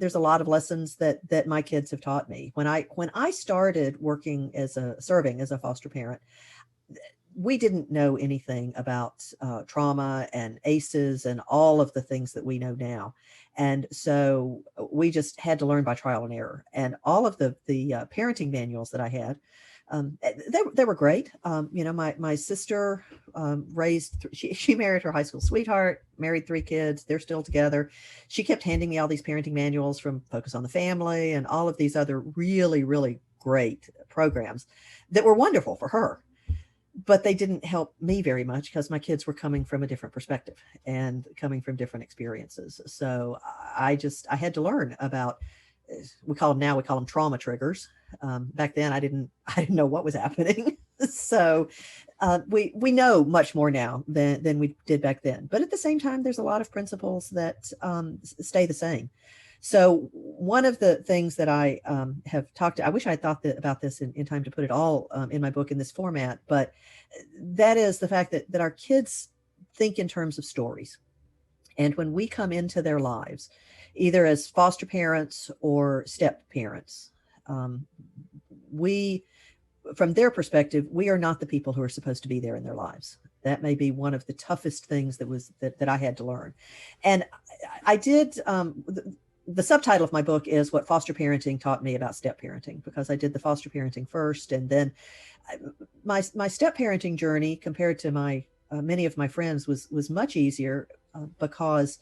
there's a lot of lessons that my kids have taught me. When I started working serving as a foster parent, we didn't know anything about trauma and ACEs and all of the things that we know now. And so we just had to learn by trial and error. And all of the parenting manuals that I had, they were great. My sister she married her high school sweetheart, married 3 kids. They're still together. She kept handing me all these parenting manuals from Focus on the Family and all of these other really, really great programs that were wonderful for her. But they didn't help me very much because my kids were coming from a different perspective and coming from different experiences. So I had to learn about, we call them trauma triggers. Back then I didn't know what was happening. So we know much more now than we did back then. But at the same time, there's a lot of principles that stay the same. So one of the things that I have talked to, I wish I had thought about this in time to put it all in my book in this format, but that is the fact that our kids think in terms of stories. And when we come into their lives, either as foster parents or step parents, from their perspective, we are not the people who are supposed to be there in their lives. That may be one of the toughest things that I had to learn. And I did, the subtitle of my book is What Foster Parenting Taught Me About Step Parenting, because I did the foster parenting first. And then my step parenting journey compared to many of my friends was much easier because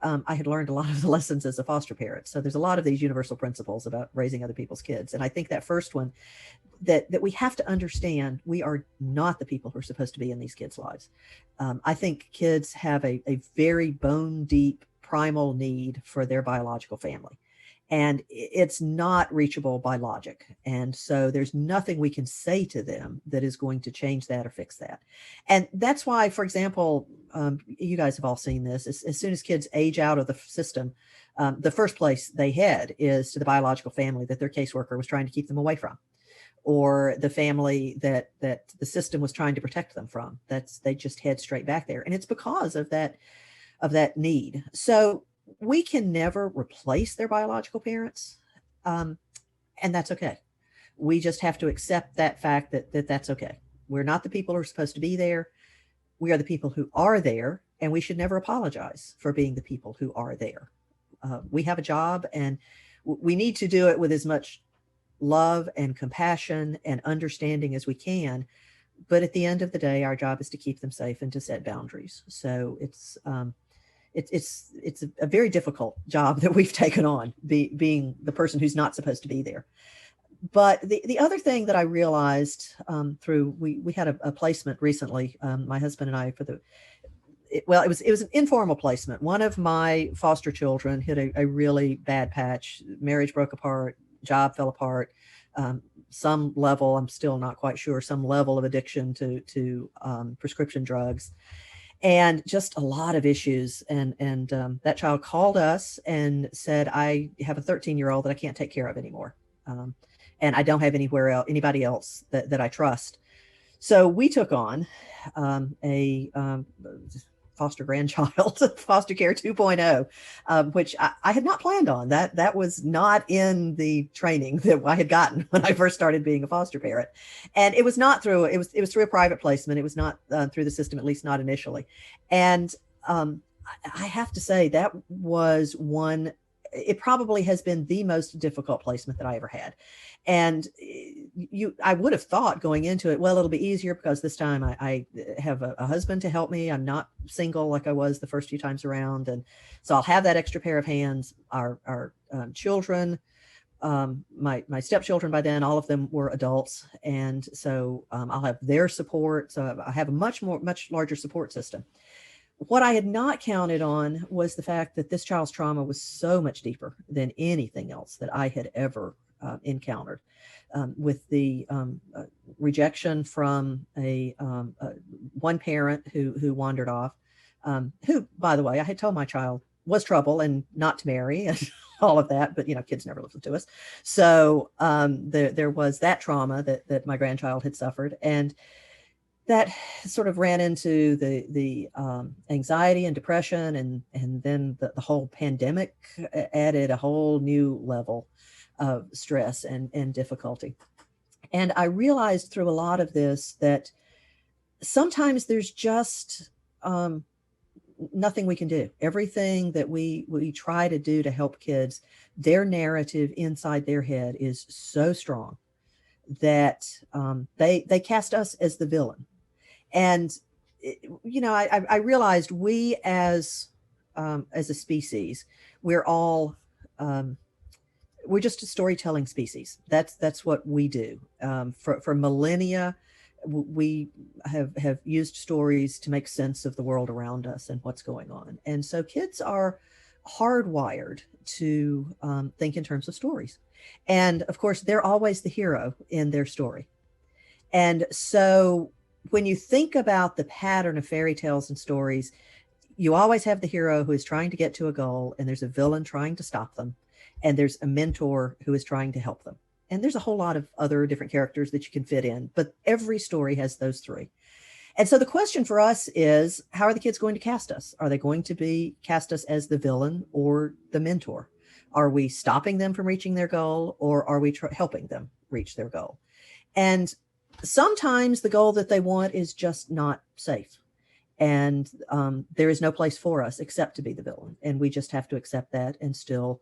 I had learned a lot of the lessons as a foster parent. So there's a lot of these universal principles about raising other people's kids. And I think that first one, that we have to understand, we are not the people who are supposed to be in these kids' lives. I think kids have a very bone deep primal need for their biological family. And it's not reachable by logic. And so there's nothing we can say to them that is going to change that or fix that. And that's why, for example, you guys have all seen this, as soon as kids age out of the system, the first place they head is to the biological family that their caseworker was trying to keep them away from, or the family that the system was trying to protect them from. They just head straight back there. And it's because of that need. So we can never replace their biological parents. And that's okay. We just have to accept that fact that that's okay. We're not the people who are supposed to be there. We are the people who are there, and we should never apologize for being the people who are there. We have a job, and we need to do it with as much love and compassion and understanding as we can. But at the end of the day, our job is to keep them safe and to set boundaries. So it's a very difficult job that we've taken on, being the person who's not supposed to be there. But the other thing that I realized we had a placement recently, my husband and I, it was an informal placement. One of my foster children hit a really bad patch. Marriage broke apart, job fell apart. Some level, I'm still not quite sure, some level of addiction to prescription drugs. And just a lot of issues. And that child called us and said, I have a 13-year-old that I can't take care of anymore. And I don't have anybody else that I trust. So we took on a foster grandchild, foster care 2.0, which I had not planned on. That was not in the training that I had gotten when I first started being a foster parent. And it was not through, it was through a private placement. It was not through the system, at least not initially. And I have to say that was it probably has been the most difficult placement that I ever had. And I would have thought going into it, well, it'll be easier because this time I have a husband to help me. I'm not single like I was the first few times around. And so I'll have that extra pair of hands. Our children, my stepchildren by then, all of them were adults. And so I'll have their support. So I have a much larger support system. What I had not counted on was the fact that this child's trauma was so much deeper than anything else that I had ever encountered, with the rejection from one parent who wandered off, who, by the way, I had told my child was trouble and not to marry and all of that, but kids never listen to us. So there was that trauma that my grandchild had suffered. And that sort of ran into the anxiety and depression, and then the whole pandemic added a whole new level of stress and difficulty. And I realized through a lot of this that sometimes there's just nothing we can do. Everything that we try to do to help kids, their narrative inside their head is so strong that they cast us as the villain. And I realized we as a species, we're all we're just a storytelling species. That's what we do. For millennia, we have used stories to make sense of the world around us and what's going on. And so kids are hardwired to think in terms of stories. And of course, they're always the hero in their story. And so when you think about the pattern of fairy tales and stories, you always have the hero who is trying to get to a goal, and there's a villain trying to stop them, and there's a mentor who is trying to help them. And there's a whole lot of other different characters that you can fit in, but every story has those three. And so the question for us is, how are the kids going to cast us? Are they going to cast us as the villain or the mentor? Are we stopping them from reaching their goal, or are we helping them reach their goal? And sometimes the goal that they want is just not safe. And there is no place for us except to be the villain. And we just have to accept that and still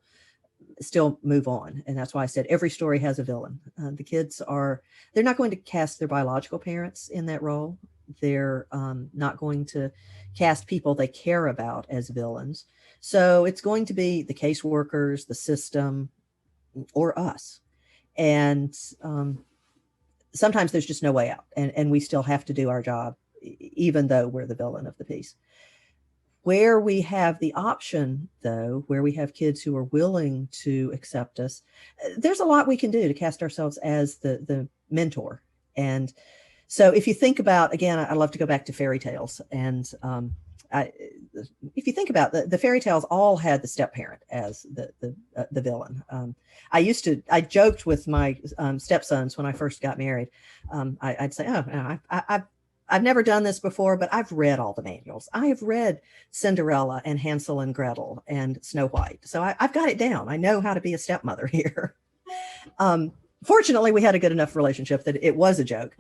move on. And that's why I said every story has a villain. The kids they're not going to cast their biological parents in that role. They're not going to cast people they care about as villains. So it's going to be the caseworkers, the system, or us. And sometimes there's just no way out, and we still have to do our job, even though we're the villain of the piece. Where we have the option, though, where we have kids who are willing to accept us, there's a lot we can do to cast ourselves as the mentor. And so if you think about, again, I love to go back to fairy tales. And if you think about the fairy tales, all had the step parent as the villain. I joked with my stepsons when I first got married. I'd say, oh, no, I've never done this before, but I've read all the manuals. I have read Cinderella and Hansel and Gretel and Snow White. So I've got it down. I know how to be a stepmother here. Fortunately, we had a good enough relationship that it was a joke,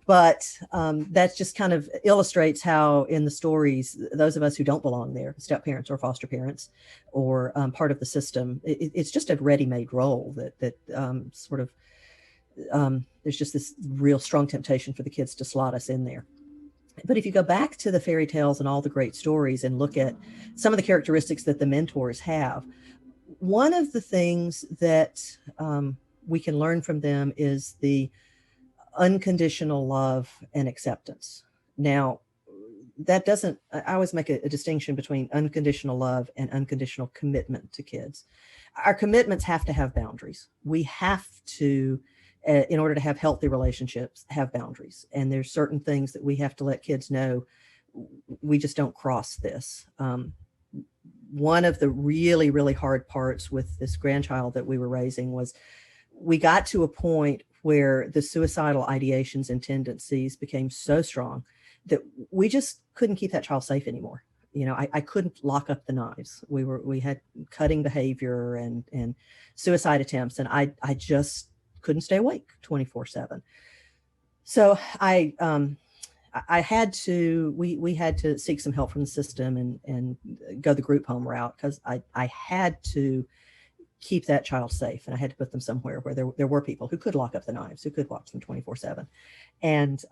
but that just kind of illustrates how in the stories, those of us who don't belong there, step parents or foster parents or part of the system, it's just a ready-made role that sort of, there's just this real strong temptation for the kids to slot us in there. But if you go back to the fairy tales and all the great stories and look at some of the characteristics that the mentors have, one of the things that we can learn from them is the unconditional love and acceptance. Now, that doesn't, I always make a distinction between unconditional love and unconditional commitment to kids. Our commitments have to have boundaries. We have to, in order to have healthy relationships, have boundaries. And there's certain things that we have to let kids know, we just don't cross this. One of the really, really hard parts with this grandchild that we were raising was we got to a point where the suicidal ideations and tendencies became so strong that we just couldn't keep that child safe anymore. You know, I couldn't lock up the knives. We had cutting behavior and suicide attempts, and I just couldn't stay awake 24/7. So I had to, we had to seek some help from the system and go the group home route, because I had to keep that child safe, and I had to put them somewhere where there were people who could lock up the knives, who could watch them 24/7. And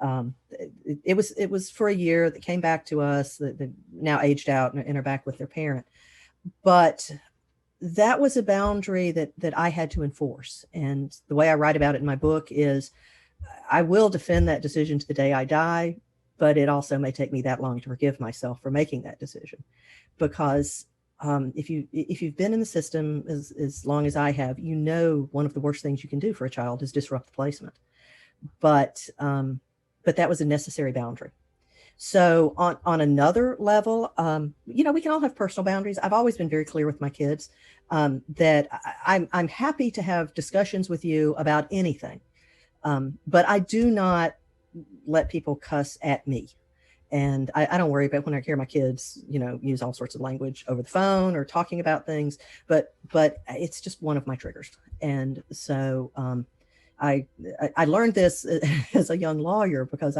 it was for a year. That came back to us, that now aged out and are back with their parent. But that was a boundary that I had to enforce. And the way I write about it in my book is, I will defend that decision to the day I die, but it also may take me that long to forgive myself for making that decision. Because if you've been in the system as long as I have, you know, one of the worst things you can do for a child is disrupt the placement. But that was a necessary boundary. So on another level, you know, we can all have personal boundaries. I've always been very clear with my kids that I'm happy to have discussions with you about anything, but I do not let people cuss at me. And I don't worry about when I hear my kids, use all sorts of language over the phone or talking about things, but it's just one of my triggers. And so I learned this as a young lawyer because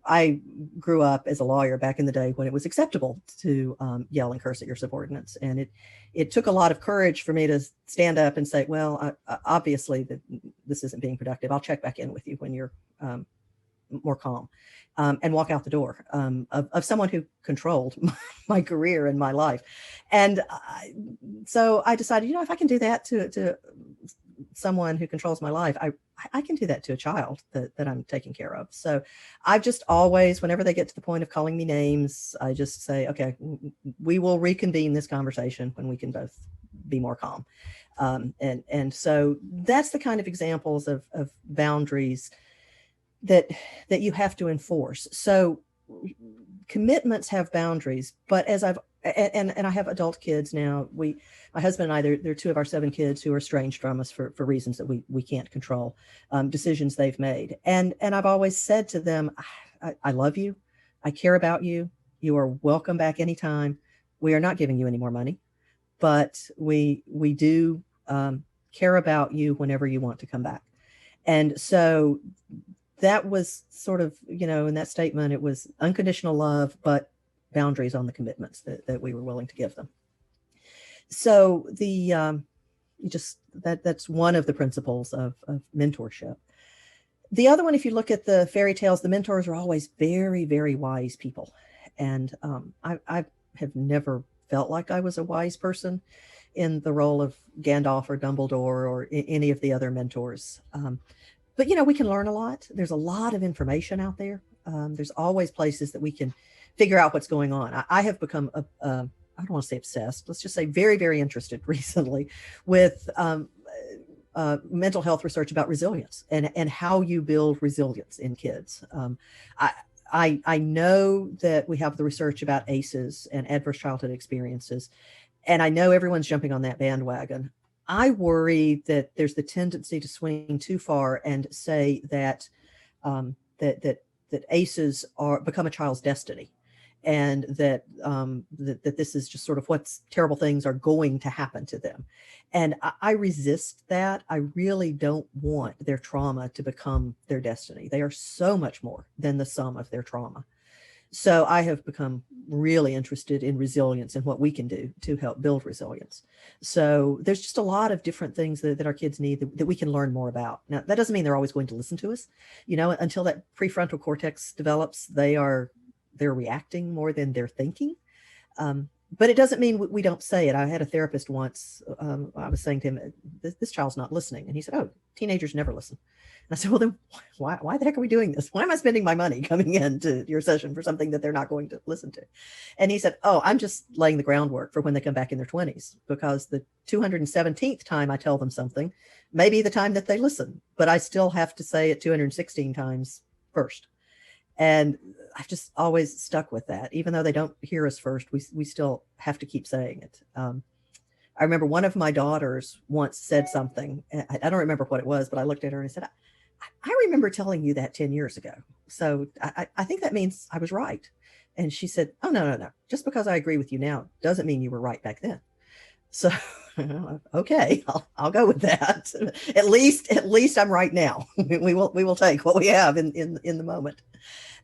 I grew up as a lawyer back in the day when it was acceptable to yell and curse at your subordinates. And it took a lot of courage for me to stand up and say, well, obviously this isn't being productive. I'll check back in with you when you're more calm, and walk out the door of someone who controlled my career and my life. And so I decided, if I can do that to someone who controls my life, I can do that to a child that I'm taking care of. So I've just always, whenever they get to the point of calling me names, I just say, okay, we will reconvene this conversation when we can both be more calm. And so that's the kind of examples of boundaries that you have to enforce. So commitments have boundaries, but as I've, and I have adult kids now, my husband and I, they're two of our 7 kids who are estranged from us for reasons that we can't control, decisions they've made. And I've always said to them, I love you. I care about you. You are welcome back anytime. We are not giving you any more money, but we do care about you whenever you want to come back. And so that was sort of, in that statement, it was unconditional love, but boundaries on the commitments that we were willing to give them. So that's one of the principles of mentorship. The other one, if you look at the fairy tales, the mentors are always very, very wise people. And I have never felt like I was a wise person in the role of Gandalf or Dumbledore or any of the other mentors. But, we can learn a lot. There's a lot of information out there. There's always places that we can figure out what's going on. I have become, I don't want to say obsessed, let's just say very, very interested recently with mental health research about resilience and how you build resilience in kids. I know that we have the research about ACEs and adverse childhood experiences, and I know everyone's jumping on that bandwagon. I worry that there's the tendency to swing too far and say that that ACEs become a child's destiny, and that this is just sort of what's terrible things are going to happen to them. And I resist that. I really don't want their trauma to become their destiny. They are so much more than the sum of their trauma. So I have become really interested in resilience and what we can do to help build resilience. So there's just a lot of different things that our kids need that we can learn more about. Now, that doesn't mean they're always going to listen to us. Until that prefrontal cortex develops, they're reacting more than they're thinking. But it doesn't mean we don't say it. I had a therapist once. I was saying to him, this child's not listening. And he said, oh, teenagers never listen. And I said, well, then why the heck are we doing this? Why am I spending my money coming into your session for something that they're not going to listen to? And he said, oh, I'm just laying the groundwork for when they come back in their 20s, because the 217th time I tell them something may be the time that they listen, but I still have to say it 216 times first. And I've just always stuck with that. Even though they don't hear us first, we still have to keep saying it. I remember one of my daughters once said something. I don't remember what it was, but I looked at her and I said, I remember telling you that 10 years ago. So I think that means I was right. And she said, oh, no. Just because I agree with you now doesn't mean you were right back then. So, okay, I'll go with that. At least I'm right now. We will take what we have in the moment.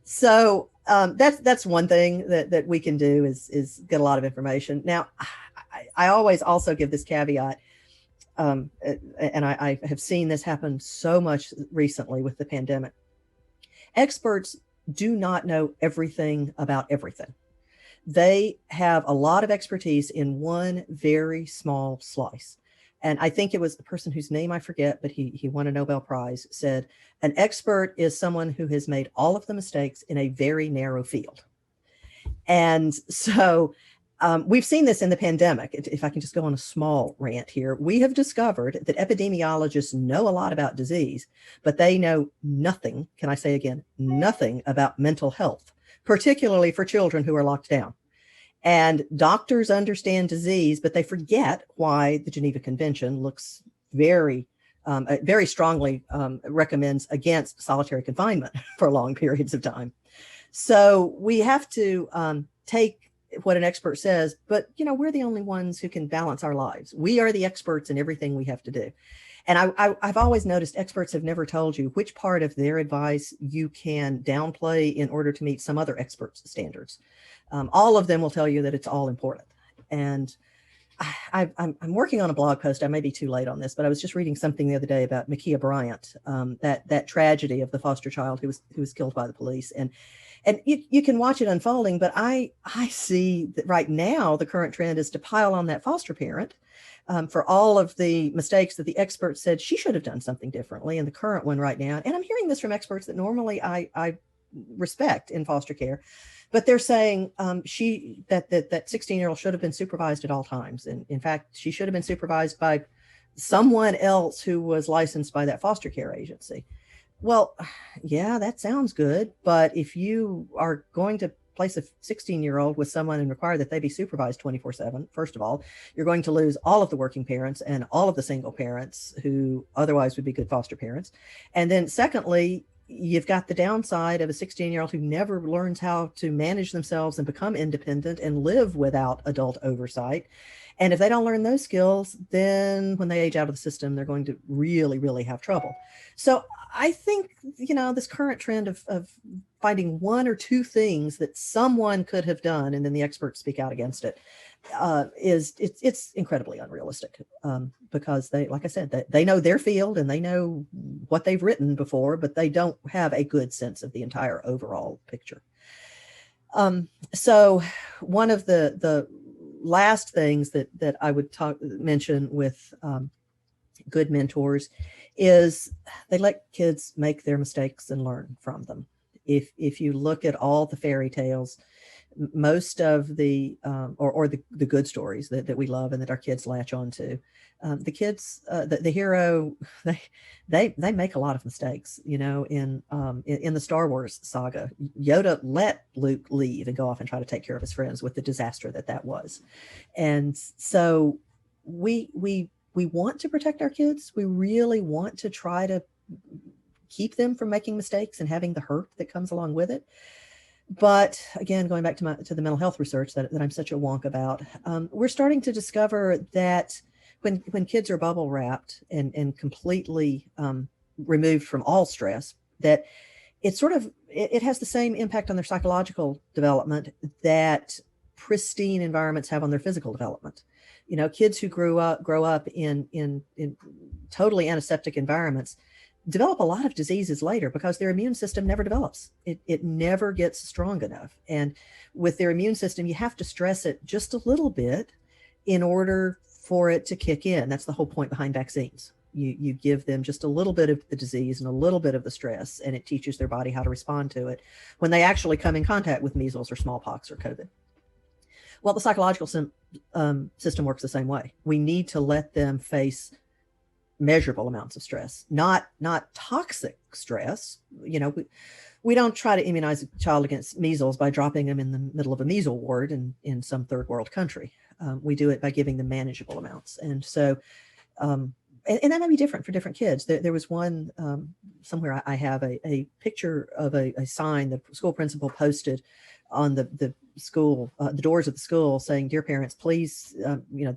So that's one thing that we can do is get a lot of information. Now, I always also give this caveat, and I have seen this happen so much recently with the pandemic. Experts do not know everything about everything. They have a lot of expertise in one very small slice. And I think it was the person whose name I forget, but he won a Nobel Prize, said, an expert is someone who has made all of the mistakes in a very narrow field. And so we've seen this in the pandemic. If I can just go on a small rant here, we have discovered that epidemiologists know a lot about disease, but they know nothing, can I say again, nothing about mental health, particularly for children who are locked down. And doctors understand disease, but they forget why the Geneva Convention looks very very strongly recommends against solitary confinement for long periods of time. So we have to take what an expert says, but we're the only ones who can balance our lives. We are the experts in everything we have to do. And I've always noticed experts have never told you which part of their advice you can downplay in order to meet some other expert's standards. All of them will tell you that it's all important. And I'm working on a blog post. I may be too late on this, but I was just reading something the other day about Ma'Khia Bryant, that tragedy of the foster child who was killed by the police. And you can watch it unfolding, but I see that right now the current trend is to pile on that foster parent for all of the mistakes that the experts said she should have done something differently in the current one right now. And I'm hearing this from experts that normally I respect in foster care, but they're saying that 16-year-old should have been supervised at all times. And in fact, she should have been supervised by someone else who was licensed by that foster care agency. Well, yeah, that sounds good. But if you are going to place a 16-year-old with someone and require that they be supervised 24/7, first of all, you're going to lose all of the working parents and all of the single parents who otherwise would be good foster parents. And then secondly, you've got the downside of a 16-year-old who never learns how to manage themselves and become independent and live without adult oversight. And if they don't learn those skills, then when they age out of the system, they're going to really, really have trouble. So I think, this current trend of finding one or two things that someone could have done, and then the experts speak out against it, it's incredibly unrealistic, because they, like I said, they know their field and they know what they've written before, but they don't have a good sense of the entire overall picture. So one of the last things that I would mention with good mentors is they let kids make their mistakes and learn from them. If you look at all the fairy tales, most of the or the good stories that we love and that our kids latch on to, the kids, the hero, they make a lot of mistakes. In the Star Wars saga, Yoda let Luke leave and go off and try to take care of his friends with the disaster that was. And so we want to protect our kids. We really want to try to keep them from making mistakes and having the hurt that comes along with it. But again, going back to the mental health research that I'm such a wonk about, we're starting to discover that when kids are bubble wrapped and completely removed from all stress, that it has the same impact on their psychological development that pristine environments have on their physical development. Kids who grow up in totally antiseptic environments develop a lot of diseases later because their immune system never develops. It never gets strong enough. And with their immune system, you have to stress it just a little bit in order for it to kick in. That's the whole point behind vaccines. You give them just a little bit of the disease and a little bit of the stress, and it teaches their body how to respond to it when they actually come in contact with measles or smallpox or COVID. Well, the psychological system works the same way. We need to let them face measurable amounts of stress, not toxic stress. We don't try to immunize a child against measles by dropping them in the middle of a measles ward in some third world country. We do it by giving them manageable amounts. And so, and that may be different for different kids. There was one somewhere I have a picture of a sign the school principal posted on the school, the doors of the school, saying, "Dear parents, please,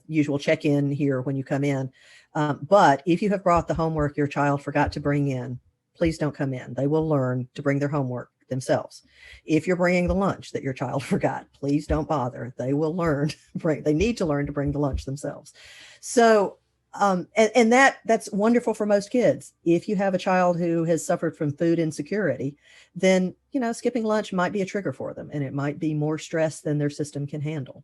usual check in here when you come in. But if you have brought the homework your child forgot to bring in, please don't come in. They will learn to bring their homework themselves. If you're bringing the lunch that your child forgot, please don't bother. They will learn. They need to learn to bring the lunch themselves." So, and that's wonderful for most kids. If you have a child who has suffered from food insecurity, then, skipping lunch might be a trigger for them, and it might be more stress than their system can handle.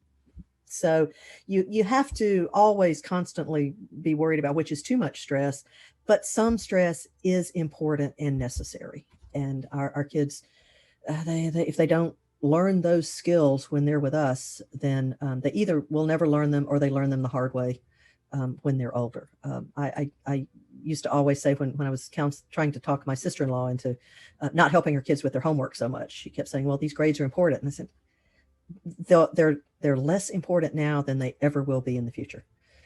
So you have to always constantly be worried about which is too much stress, but some stress is important and necessary. And our kids, if they don't learn those skills when they're with us, then they either will never learn them or they learn them the hard way when they're older. I used to always say when I was trying to talk my sister-in-law into not helping her kids with their homework so much, she kept saying, "Well, these grades are important." And I said, they're less important now than they ever will be in the future.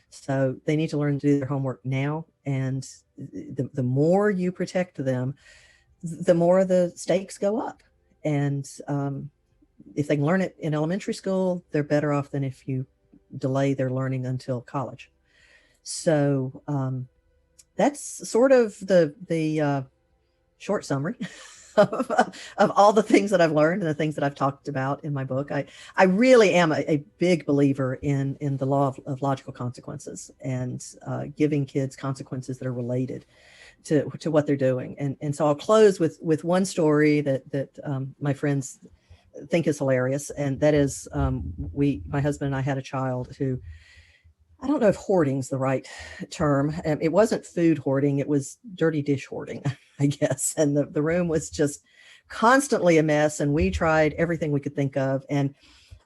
So they need to learn to do their homework now. And the more you protect them, the more the stakes go up. And if they can learn it in elementary school, they're better off than if you delay their learning until college. So that's sort of the short summary of all the things that I've learned and the things that I've talked about in my book. I really am a big believer in the law of logical consequences, and giving kids consequences that are related to what they're doing. And so I'll close with one story that my friends think is hilarious. And that is, my husband and I had a child who, I don't know if hoarding's the right term. It wasn't food hoarding. It was dirty dish hoarding, I guess. And the room was just constantly a mess. And we tried everything we could think of. And,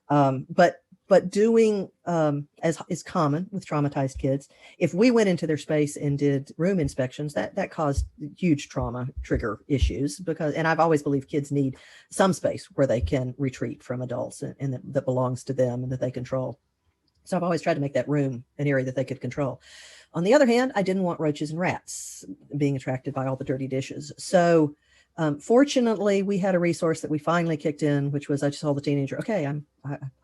but doing, as is common with traumatized kids, if we went into their space and did room inspections, that caused huge trauma trigger issues, and I've always believed kids need some space where they can retreat from adults and that belongs to them and that they control. So I've always tried to make that room an area that they could control. On the other hand, I didn't want roaches and rats being attracted by all the dirty dishes. So fortunately, we had a resource that we finally kicked in, which was I just told the teenager, okay,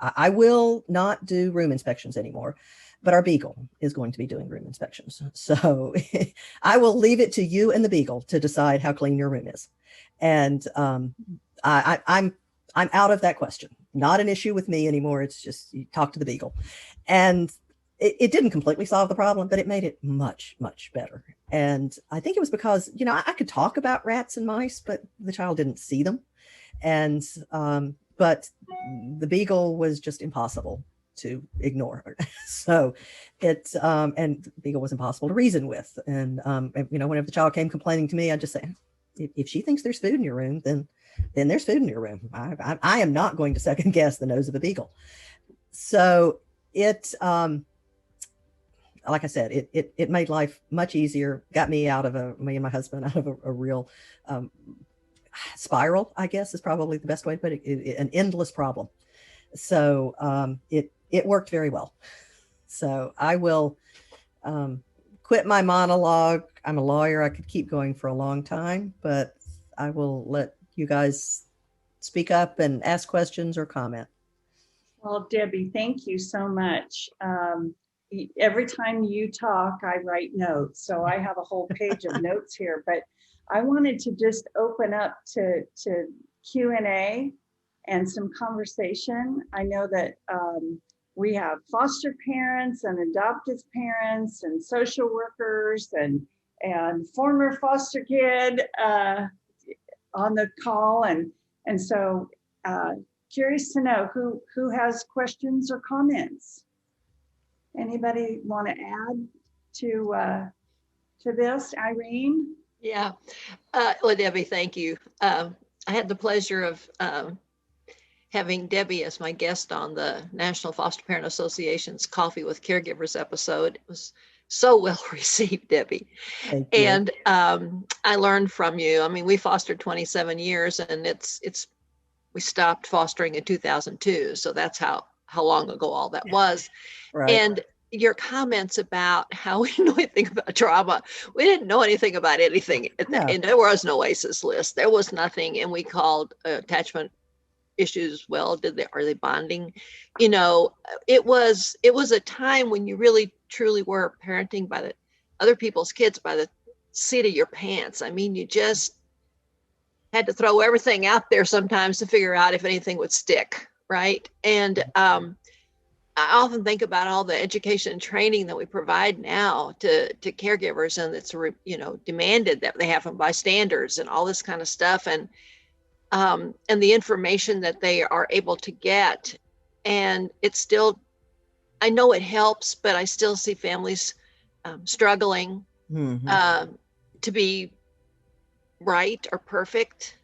I will not do room inspections anymore, but our beagle is going to be doing room inspections. So I will leave it to you and the beagle to decide how clean your room is. And I'm out of that question. Not an issue with me anymore. It's just you talk to the beagle. And it didn't completely solve the problem, but it made it much, much better. And I think it was because, I could talk about rats and mice, but the child didn't see them. And, but the beagle was just impossible to ignore. So and the beagle was impossible to reason with. And, whenever the child came complaining to me, I'd just say, if she thinks there's food in your room, then there's food in your room. I am not going to second guess the nose of a beagle. So it, like I said, it made life much easier, got me me and my husband out of a real spiral, I guess is probably the best way to put it, an endless problem. So it worked very well. So I will quit my monologue. I'm a lawyer. I could keep going for a long time, but I will let you guys speak up and ask questions or comment. Well, Debbie, thank you so much. Every time you talk, I write notes. So I have a whole page of notes here, but I wanted to just open up to Q&A and some conversation. I know that we have foster parents and adoptive parents and social workers and former foster kid on the call. And so curious to know who has questions or comments. Anybody want to add to this? Irene? Yeah. Well, Debbie, thank you. I had the pleasure of having Debbie as my guest on the National Foster Parent Association's Coffee with Caregivers episode. It was so well received, Debbie. Thank you. And I learned from you. I mean, we fostered 27 years, and we stopped fostering in 2002. So that's how long ago all that was. Right. And your comments about how we know anything about trauma, we didn't know anything about anything. No. And there was no ACEs list. There was nothing. And we called attachment issues. Well, are they bonding? It was a time when you really truly were parenting by the other people's kids by the seat of your pants. I mean, you just had to throw everything out there sometimes to figure out if anything would stick, right? And I often think about all the education and training that we provide now to caregivers, and it's demanded that they have them by standards and all this kind of stuff, and the information that they are able to get. And it's still, I know it helps, but I still see families struggling to be right or perfect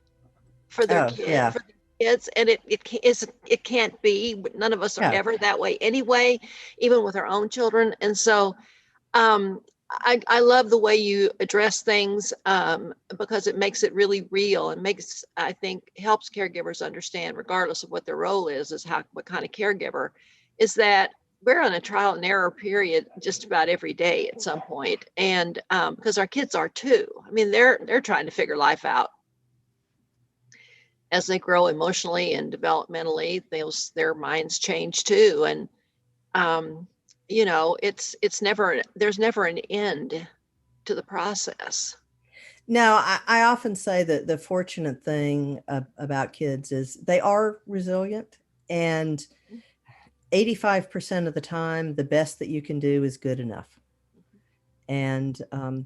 for their kids. Yeah. For kids, and it can't be. None of us are ever that way anyway, even with our own children. And so I love the way you address things because it makes it really real and I think helps caregivers understand, regardless of what their role is what kind of caregiver is, that we're on a trial and error period just about every day at some point. And because our kids are too. I mean, they're trying to figure life out as they grow emotionally and developmentally. Their minds change too. And there's never an end to the process. Now, I often say that the fortunate thing about kids is they are resilient, and 85% of the time, the best that you can do is good enough. And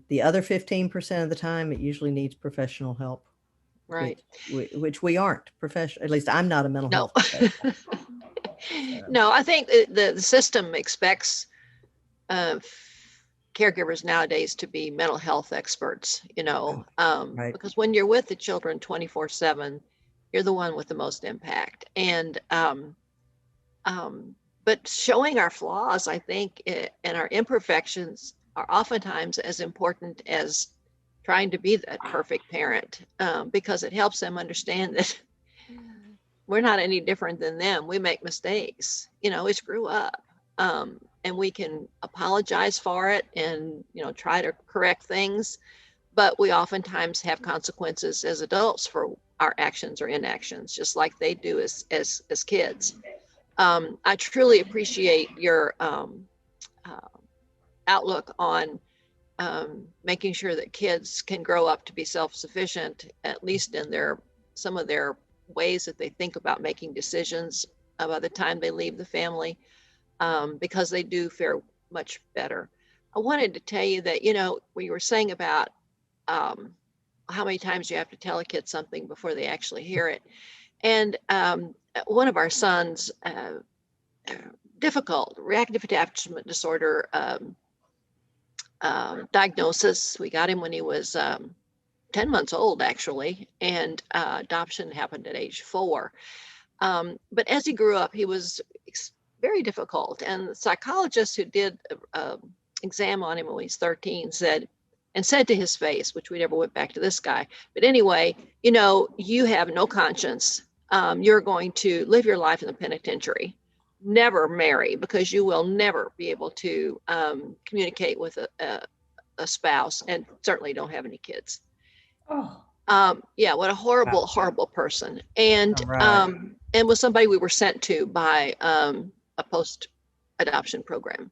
the other 15% of the time, it usually needs professional help. Right. Which we aren't professional. At least I'm not a mental health professional. No, I think the system expects caregivers nowadays to be mental health experts, Right. because when you're with the children 24/7, you're the one with the most impact. And but showing our flaws, I think, and our imperfections are oftentimes as important as trying to be that perfect parent, because it helps them understand that we're not any different than them. We make mistakes, we screw up, and we can apologize for it and, try to correct things. But we oftentimes have consequences as adults for our actions or inactions, just like they do as kids. I truly appreciate your outlook on making sure that kids can grow up to be self-sufficient, at least in some of their ways that they think about making decisions by the time they leave the family, because they do fare much better. I wanted to tell you that, when you were saying about how many times you have to tell a kid something before they actually hear it. And one of our sons, difficult reactive attachment disorder diagnosis. We got him when he was 10 months old, actually, and adoption happened at age 4. But as he grew up, he was very difficult. And the psychologist who did an exam on him when he was 13 said to his face, which we never went back to this guy, but anyway, you have no conscience. You're going to live your life in the penitentiary. Never marry, because you will never be able to communicate with a spouse, and certainly don't have any kids. Oh. Yeah, what a horrible, horrible person. And Right. And was somebody we were sent to by a post-adoption program.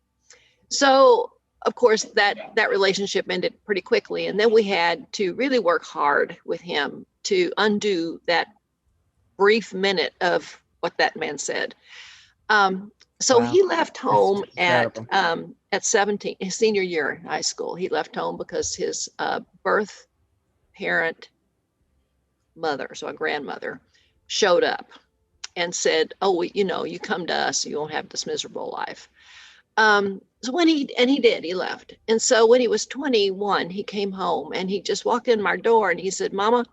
So of course that relationship ended pretty quickly, and then we had to really work hard with him to undo that brief minute of what that man said. So Wow. he left home at 17, his senior year in high school. He left home because his birth parent mother, so a grandmother, showed up and said, "Oh, you come to us, you won't have this miserable life." So he did, he left. And so when he was 21, he came home and he just walked in my door and he said, "Mama,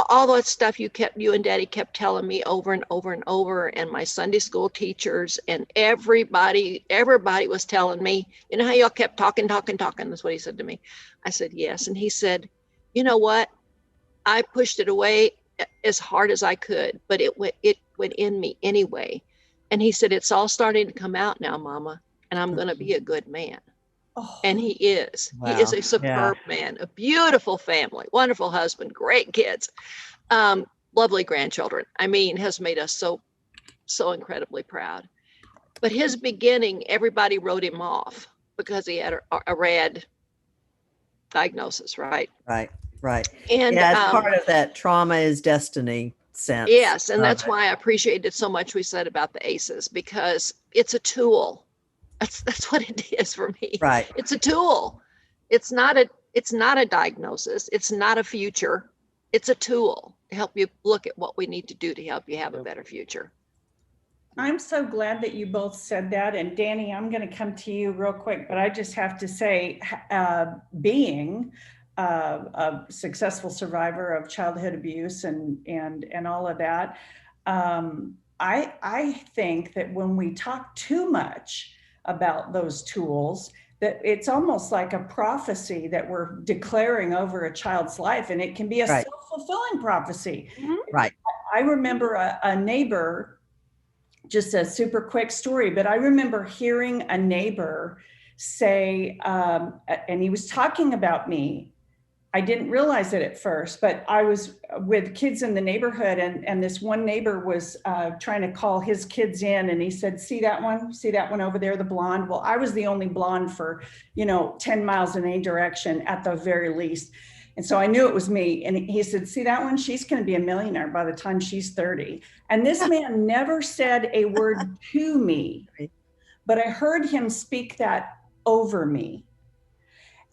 all that stuff you and Daddy kept telling me over and over and over, and my Sunday school teachers and everybody was telling me, how y'all kept talking. That's what he said to me." I said, "Yes." And he said, "You know what? I pushed it away as hard as I could, but it went in me anyway." And he said, "It's all starting to come out now, Mama, and I'm going to be a good man." Oh. And he is. Wow. He is a superb man, a beautiful family, wonderful husband, great kids, lovely grandchildren. I mean, has made us so incredibly proud. But his beginning, everybody wrote him off because he had a rad diagnosis, right? Right. And it's part of that trauma is destiny sense. Yes, and that's why I appreciated so much we said about the ACEs, because it's a tool. That's what it is for me. Right. It's a tool. It's not a diagnosis. It's not a future. It's a tool to help you look at what we need to do to help you have a better future. I'm so glad that you both said that. And Danny, I'm going to come to you real quick, but I just have to say, being a successful survivor of childhood abuse and all of that, I think that when we talk too much about those tools, that it's almost like a prophecy that we're declaring over a child's life, and it can be a self-fulfilling prophecy. Right. I remember a neighbor just a super quick story, but I remember hearing a neighbor say, and he was talking about me. I didn't realize it at first, but I was with kids in the neighborhood, and this one neighbor was trying to call his kids in, and he said, see that one? See that one over there, the blonde? Well, I was the only blonde for, 10 miles in any direction at the very least. And so I knew it was me. And he said, see that one? She's going to be a millionaire by the time she's 30. And this man never said a word to me, but I heard him speak that over me.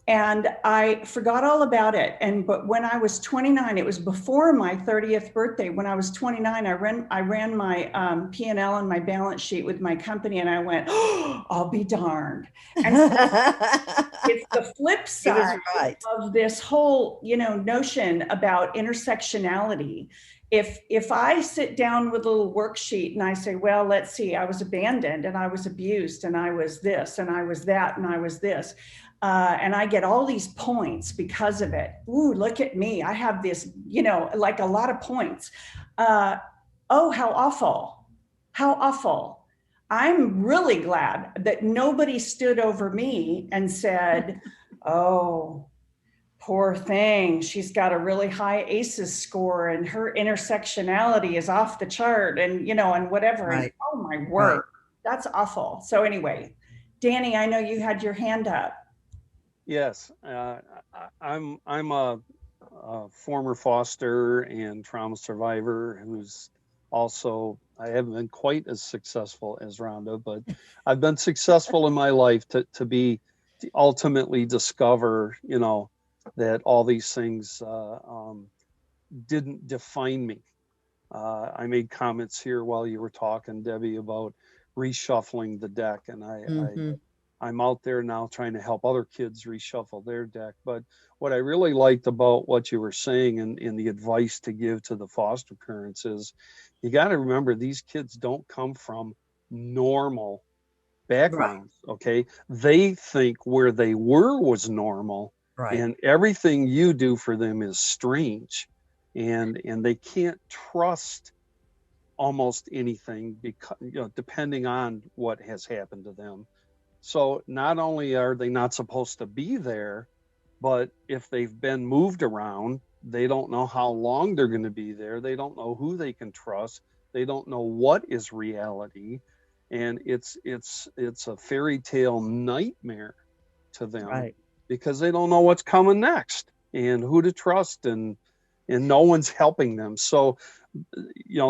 And I forgot all about it. But when I was 29, it was before my 30th birthday. When I was 29, I ran my P&L and my balance sheet with my company, and I went, oh, I'll be darned. And so it's the flip side of this whole, notion about intersectionality. If I sit down with a little worksheet and I say, well, let's see, I was abandoned and I was abused and I was this and I was that and I was this. And I get all these points because of it. Ooh, look at me. I have this, like a lot of points. Oh, how awful. How awful. I'm really glad that nobody stood over me and said, oh, poor thing. She's got a really high ACEs score and her intersectionality is off the chart and, and whatever. Right. And, oh my word, right. That's awful. So anyway, Danny, I know you had your hand up. Yes, I'm a former foster and trauma survivor who's also, I haven't been quite as successful as Rhonda, but I've been successful in my life to ultimately discover, that all these things didn't define me. I made comments here while you were talking, Debbie, about reshuffling the deck, and I'm out there now trying to help other kids reshuffle their deck. But what I really liked about what you were saying and the advice to give to the foster parents is you got to remember these kids don't come from normal backgrounds, right. Okay? They think where they were was normal, right. And everything you do for them is strange. And they can't trust almost anything because, depending on what has happened to them. So not only are they not supposed to be there, but if they've been moved around, they don't know how long they're going to be there. They don't know who they can trust. They don't know what is reality. And it's a fairy tale nightmare to them, right. Because they don't know what's coming next and who to trust, and no one's helping them. So,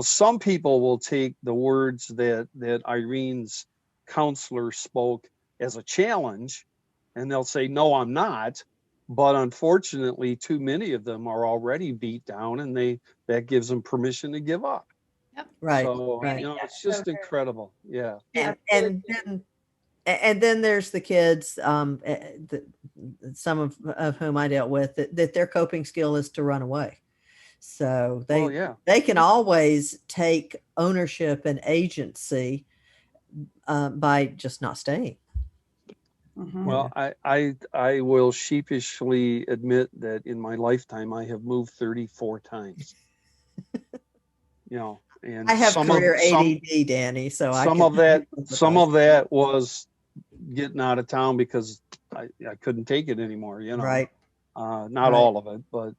some people will take the words that Irene's counselor spoke as a challenge, and they'll say, no, I'm not. But unfortunately, too many of them are already beat down, and that gives them permission to give up. Yep. Right. So, right. It's just incredible. Yeah. And then there's the kids, some of whom I dealt with, that their coping skill is to run away. So they can always take ownership and agency by just not staying. Mm-hmm. Well, I will sheepishly admit that in my lifetime I have moved 34 times. And I have career ADD, Danny. So some of that was getting out of town because I couldn't take it anymore. Right. Not all of it, but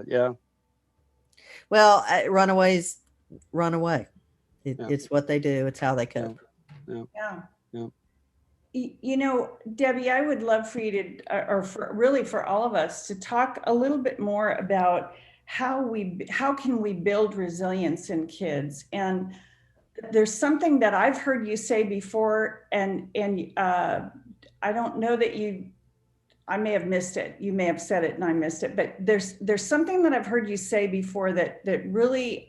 yeah. Well, runaways run away. It's what they do. It's how they cope. Yeah. Debbie, I would love for you to, or for all of us to talk a little bit more about how can we build resilience in kids. And there's something that I've heard you say before, and I don't know that I may have missed it. You may have said it and I missed it, but there's something that I've heard you say before that really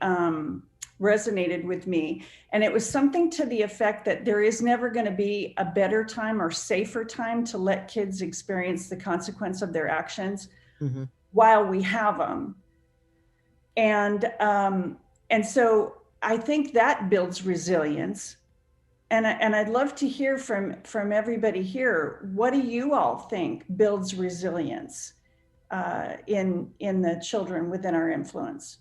resonated with me. And it was something to the effect that there is never going to be a better time or safer time to let kids experience the consequence of their actions while we have them. And so I think that builds resilience. And I'd love to hear from everybody here. What do you all think builds resilience in the children within our influence?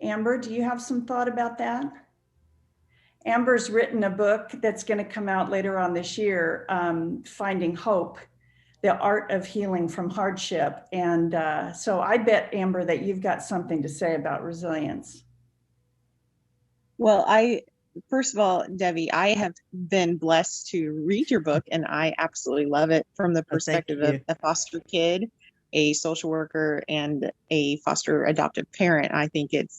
Amber, do you have some thought about that? Amber's written a book that's going to come out later on this year, Finding Hope, the Art of Healing from Hardship. And so I bet, Amber, that you've got something to say about resilience. Well, first of all, Debbie, I have been blessed to read your book, and I absolutely love it from the perspective of a foster kid, a social worker, and a foster adoptive parent. I think it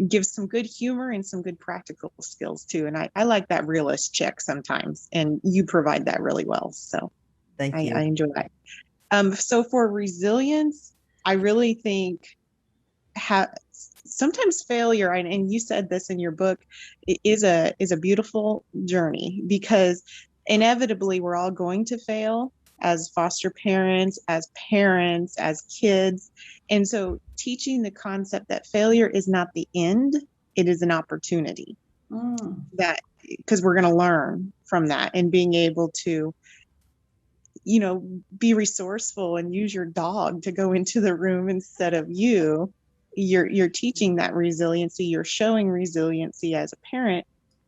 gives some good humor and some good practical skills too. And I like that realist check sometimes, and you provide that really well. So Thank you. I enjoy that. So for resilience, I really think sometimes failure, and you said this in your book, is a beautiful journey, because inevitably we're all going to fail as foster parents, as kids. And so teaching the concept that failure is not the end, it is an opportunity. That, because we're going to learn from that, and being able to, be resourceful and use your dog to go into the room instead of you. You're teaching that resiliency, you're showing resiliency as a parent,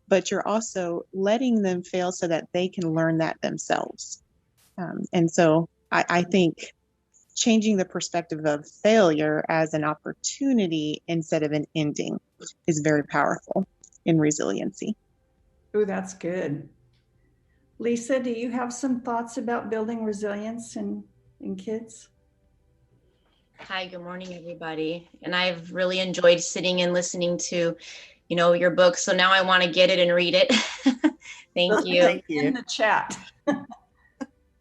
but you're also letting them fail so that they can learn that themselves. And so I think changing the perspective of failure as an opportunity instead of an ending is very powerful in resiliency. Oh, that's good. Lisa, do you have some thoughts about building resilience in kids? Hi, good morning, everybody. And I've really enjoyed sitting and listening to, your book. So now I want to get it and read it. Thank you. Thank you. In the chat.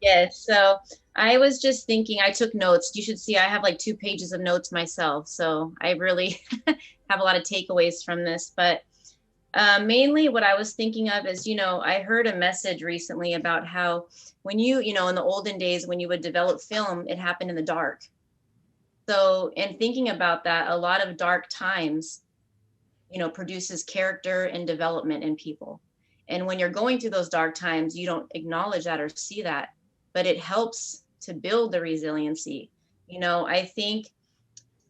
Yes. So I was just thinking, I took notes. You should see I have like 2 pages of notes myself. So I really have a lot of takeaways from this. But mainly what I was thinking of is, I heard a message recently about how when in the olden days, when you would develop film, it happened in the dark. So in thinking about that, a lot of dark times, produces character and development in people. And when you're going through those dark times, you don't acknowledge that or see that, but it helps to build the resiliency. I think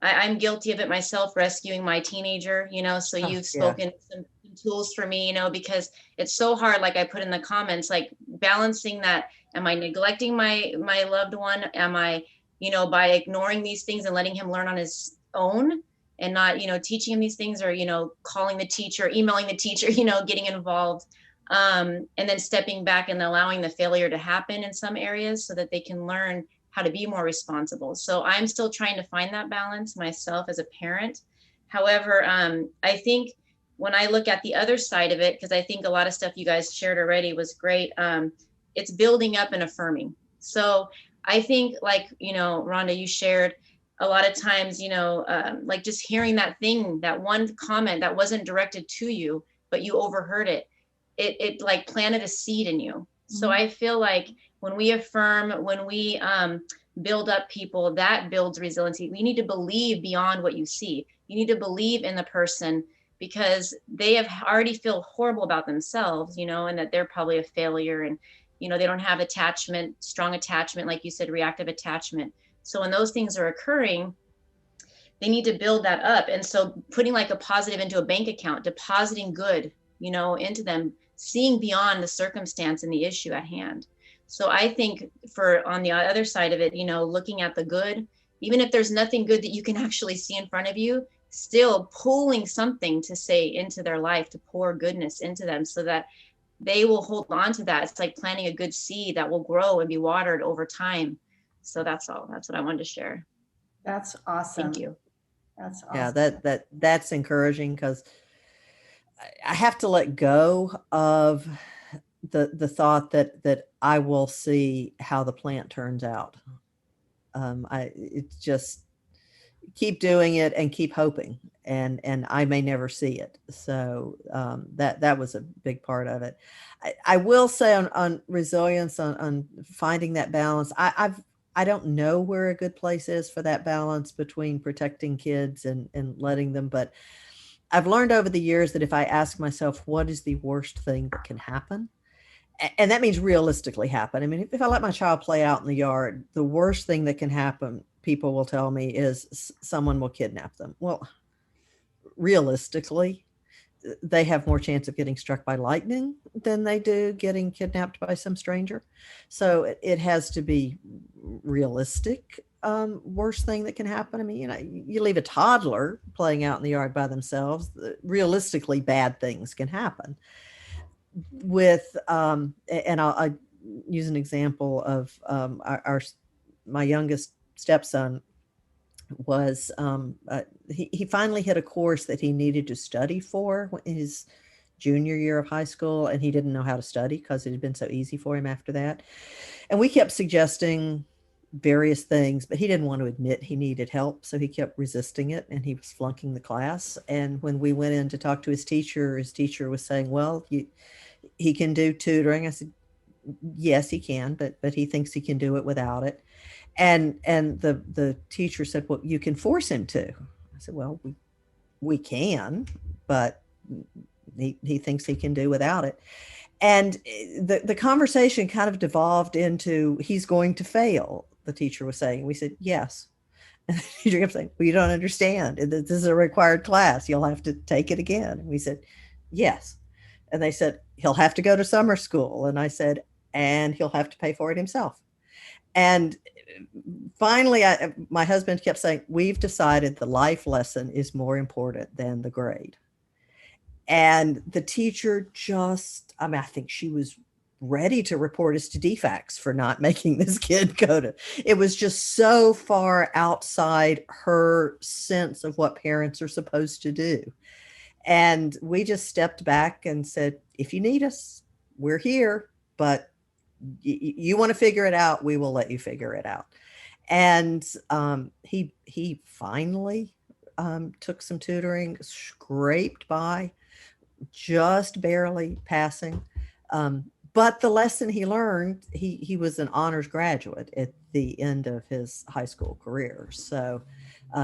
I'm guilty of it myself, rescuing my teenager, so you've spoken some tools for me, because it's so hard. Like I put in the comments, like balancing that. Am I neglecting my loved one? Am I, by ignoring these things and letting him learn on his own and not, teaching him these things, or, calling the teacher, emailing the teacher, getting involved, and then stepping back and allowing the failure to happen in some areas so that they can learn how to be more responsible. So I'm still trying to find that balance myself as a parent. However, I think when I look at the other side of it, because I think a lot of stuff you guys shared already was great, it's building up and affirming. So I think, like, Rhonda, you shared a lot of times, like just hearing that thing, that one comment that wasn't directed to you, but you overheard it, it like planted a seed in you. Mm-hmm. So I feel like when we affirm, when we build up people, that builds resiliency. We need to believe beyond what you see. You need to believe in the person, because they have already feel horrible about themselves, and that they're probably a failure, and they don't have strong attachment, like you said, reactive attachment. So when those things are occurring, they need to build that up. And so putting like a positive into a bank account, depositing good, into them, seeing beyond the circumstance and the issue at hand. So I think on the other side of it, looking at the good, even if there's nothing good that you can actually see in front of you, still pulling something to say into their life, to pour goodness into them so that they will hold on to that. It's like planting a good seed that will grow and be watered over time. So that's all. That's what I wanted to share. That's awesome. Thank you. That's awesome. Yeah, that's encouraging, because I have to let go of the thought that I will see how the plant turns out. It's just keep doing it and keep hoping, and I may never see it. So that was a big part of it. I will say on resilience, on finding that balance, I don't know where a good place is for that balance between protecting kids and letting them, but I've learned over the years that if I ask myself, what is the worst thing that can happen? And that means realistically happen. I mean, if I let my child play out in the yard, the worst thing that can happen, people will tell me, is someone will kidnap them. Well, realistically, they have more chance of getting struck by lightning than they do getting kidnapped by some stranger. So it has to be realistic. Worst thing that can happen. I mean, you leave a toddler playing out in the yard by themselves, realistically bad things can happen. With and I use an example of my youngest stepson was he finally hit a course that he needed to study for in his junior year of high school, and he didn't know how to study because it had been so easy for him after that. And we kept suggesting various things, but he didn't want to admit he needed help, so he kept resisting it, and he was flunking the class. And when we went in to talk to his teacher was saying, well, he can do tutoring. I said, yes, he can, but he thinks he can do it without it. And the teacher said, well, you can force him to. I said, well, we can, but he thinks he can do without it. And the conversation kind of devolved into, he's going to fail, the teacher was saying. We said, yes. And the teacher kept saying, well, you don't understand. This is a required class. You'll have to take it again. And we said, yes. And they said, he'll have to go to summer school. And I said, and he'll have to pay for it himself. And finally, my husband kept saying, we've decided the life lesson is more important than the grade. And the teacher I think she was ready to report us to DFACS for not making this kid go to, it was just so far outside her sense of what parents are supposed to do. And we just stepped back and said, if you need us, we're here, but you want to figure it out, we will let you figure it out. And he finally took some tutoring, scraped by, just barely passing. But the lesson he learned, he was an honors graduate at the end of his high school career. So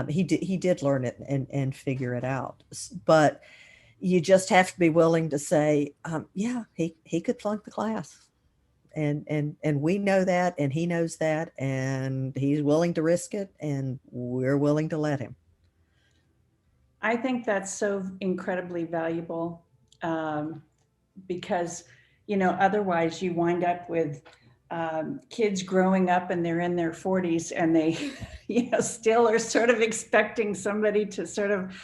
he did learn it and figure it out. But you just have to be willing to say, yeah, he could flunk the class. And we know that, and he knows that, and he's willing to risk it, and we're willing to let him. I think that's so incredibly valuable, because, otherwise you wind up with kids growing up and they're in their 40s and they, still are sort of expecting somebody to sort of,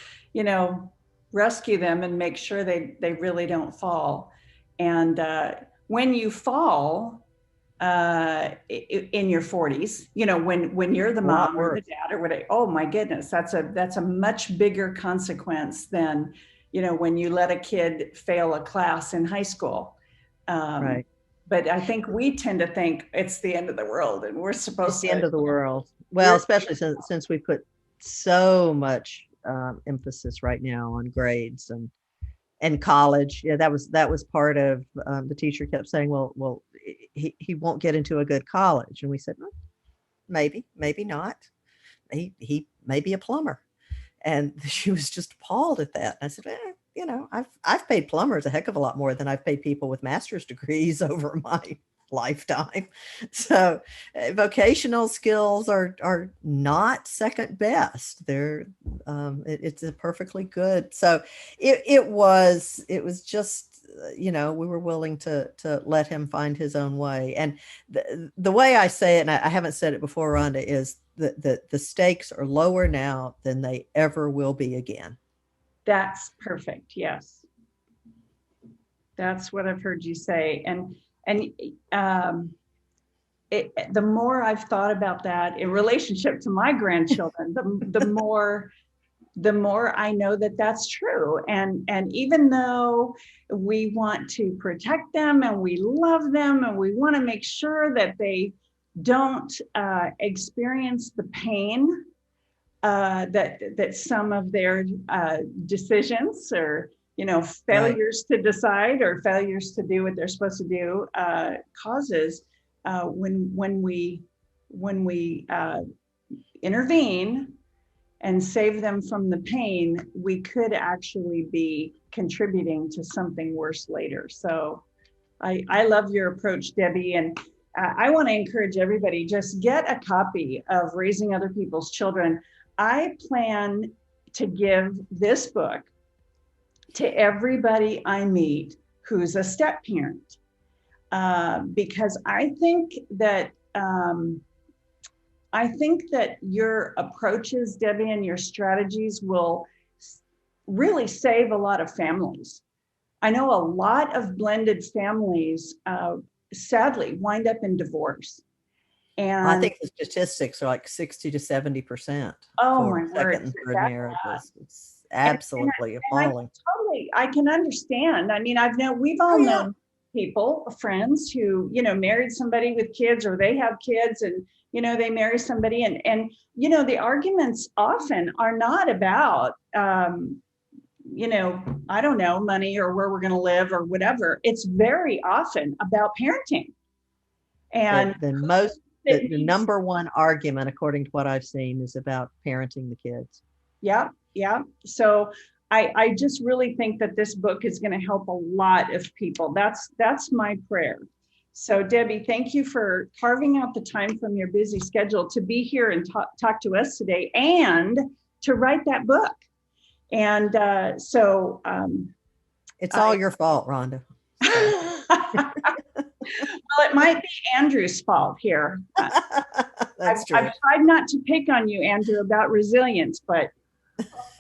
rescue them and make sure they really don't fall. And when you fall in your 40s, when you're the mom or the dad or whatever, oh my goodness, that's a much bigger consequence than, when you let a kid fail a class in high school. Right. But I think we tend to think it's the end of the world, and we're supposed it's the end of the world. Well, especially since we put so much emphasis right now on grades and college. Yeah, that was part of the teacher kept saying, well, he won't get into a good college. And we said, well, maybe not. He may be a plumber. And she was just appalled at that. And I said, I've paid plumbers a heck of a lot more than I've paid people with master's degrees over my lifetime. So vocational skills are not second best. They're it's a perfectly good. So it was just, we were willing to let him find his own way. And the way I say it, and I haven't said it before, Rhonda, is that the stakes are lower now than they ever will be again. That's perfect. Yes. That's what I've heard you say. And the more I've thought about that in relationship to my grandchildren, the more I know that that's true. And even though we want to protect them and we love them and we want to make sure that they don't experience the pain that some of their decisions or failures to decide or failures to do what they're supposed to do causes, when we intervene and save them from the pain, we could actually be contributing to something worse later. So I love your approach, Debbie. And I want to encourage everybody, just get a copy of Raising Other People's Children. I plan to give this book to everybody I meet who's a step parent, because I think that your approaches, Debbie, and your strategies will really save a lot of families. I know a lot of blended families sadly wind up in divorce. And I think the statistics are like 60 to 70% oh for my word, second and third marriages. It's absolutely appalling. I can understand. I mean, we've all known people, friends who, married somebody with kids, or they have kids, and, they marry somebody, and, the arguments often are not about, I don't know, money or where we're going to live or whatever. It's very often about parenting. And the number one argument, according to what I've seen, is about parenting the kids. Yeah. Yeah. So I just really think that this book is going to help a lot of people. That's my prayer. So Debbie, thank you for carving out the time from your busy schedule to be here and talk to us today and to write that book. And it's all your fault, Rhonda. Well, it might be Andrew's fault here. That's true. I've tried not to pick on you, Andrew, about resilience, but.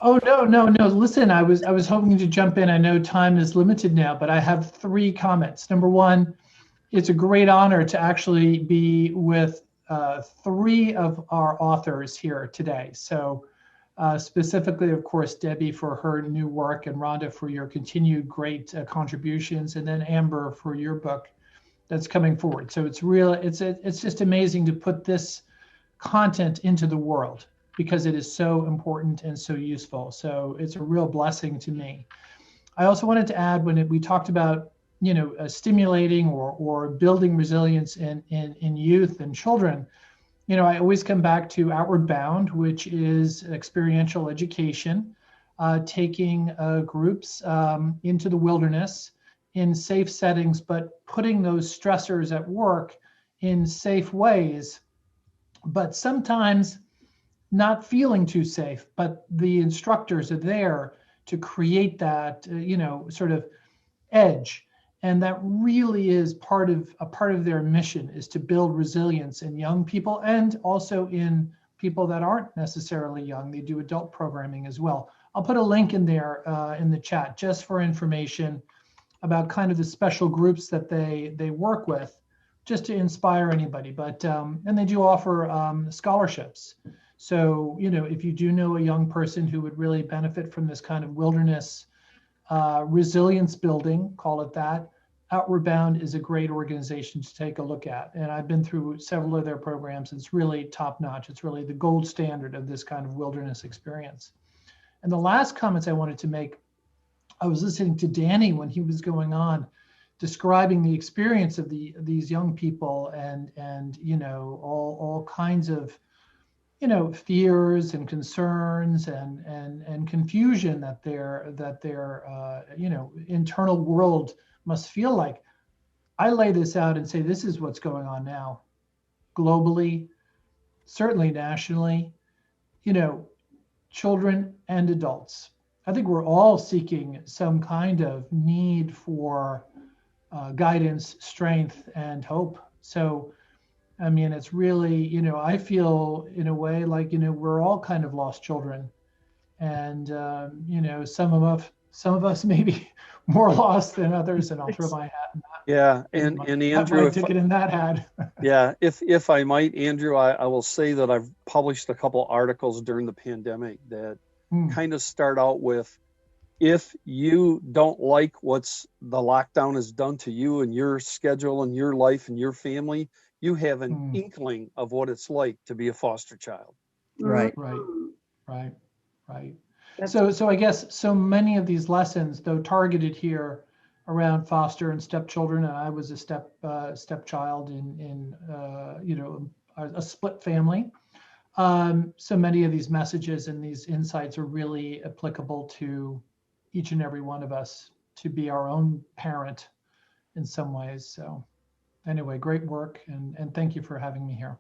Oh, no. Listen, I was hoping to jump in. I know time is limited now, but I have 3 comments. Number one, it's a great honor to actually be with 3 of our authors here today. So specifically, of course, Debbie for her new work, and Rhonda for your continued great contributions, and then Amber for your book that's coming forward. So it's just amazing to put this content into the world, because it is so important and so useful. So it's a real blessing to me. I also wanted to add, when we talked about, stimulating or building resilience in youth and children, I always come back to Outward Bound, which is experiential education, taking groups into the wilderness in safe settings, but putting those stressors at work in safe ways, but sometimes not feeling too safe, but the instructors are there to create that, sort of edge. And that really is part of their mission, is to build resilience in young people, and also in people that aren't necessarily young. They do adult programming as well. I'll put a link in there in the chat just for information about kind of the special groups that they work with, just to inspire anybody. But and they do offer scholarships. So, if you do know a young person who would really benefit from this kind of wilderness resilience building, call it that, Outward Bound is a great organization to take a look at. And I've been through several of their programs. It's really top notch. It's really the gold standard of this kind of wilderness experience. And the last comments I wanted to make, I was listening to Danny when he was going on, describing the experience of these young people, and all kinds of fears and concerns and confusion that their internal world must feel like. I lay this out and say, this is what's going on now, globally, certainly nationally, children and adults. I think we're all seeking some kind of need for guidance, strength, and hope. So, I mean, it's really, I feel in a way like, we're all kind of lost children. And, some of us maybe more lost than others, and I'll throw my hat in that. Yeah, and Andrew, my ticket in that hat. Yeah, if I might, Andrew, I will say that I've published a couple articles during the pandemic that kind of start out with, if you don't like what's the lockdown has done to you and your schedule and your life and your family, you have an inkling of what it's like to be a foster child. Right. So I guess so many of these lessons, though targeted here around foster and stepchildren, and I was a stepchild in a split family. So many of these messages and these insights are really applicable to each and every one of us, to be our own parent in some ways. So anyway, great work, and thank you for having me here.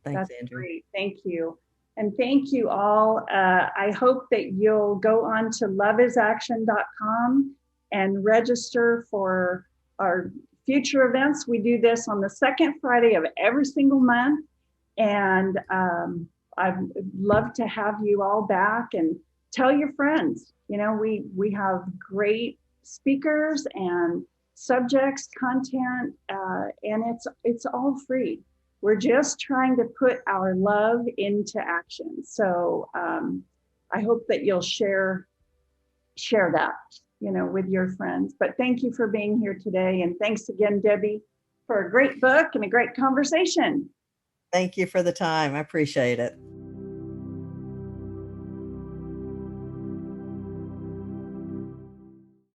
That's Andrew. great. Thank you. And thank you all. I hope that you'll go on to loveisaction.com and register for our future events. We do this on the second Friday of every single month. And I'd love to have you all back and tell your friends. You know, we have great speakers and subjects, content, and it's all free. We're just trying to put our love into action. So I hope that you'll share that, you know, with your friends. But thank you for being here today. And thanks again, Debbie, for a great book and a great conversation. Thank you for the time. I appreciate it.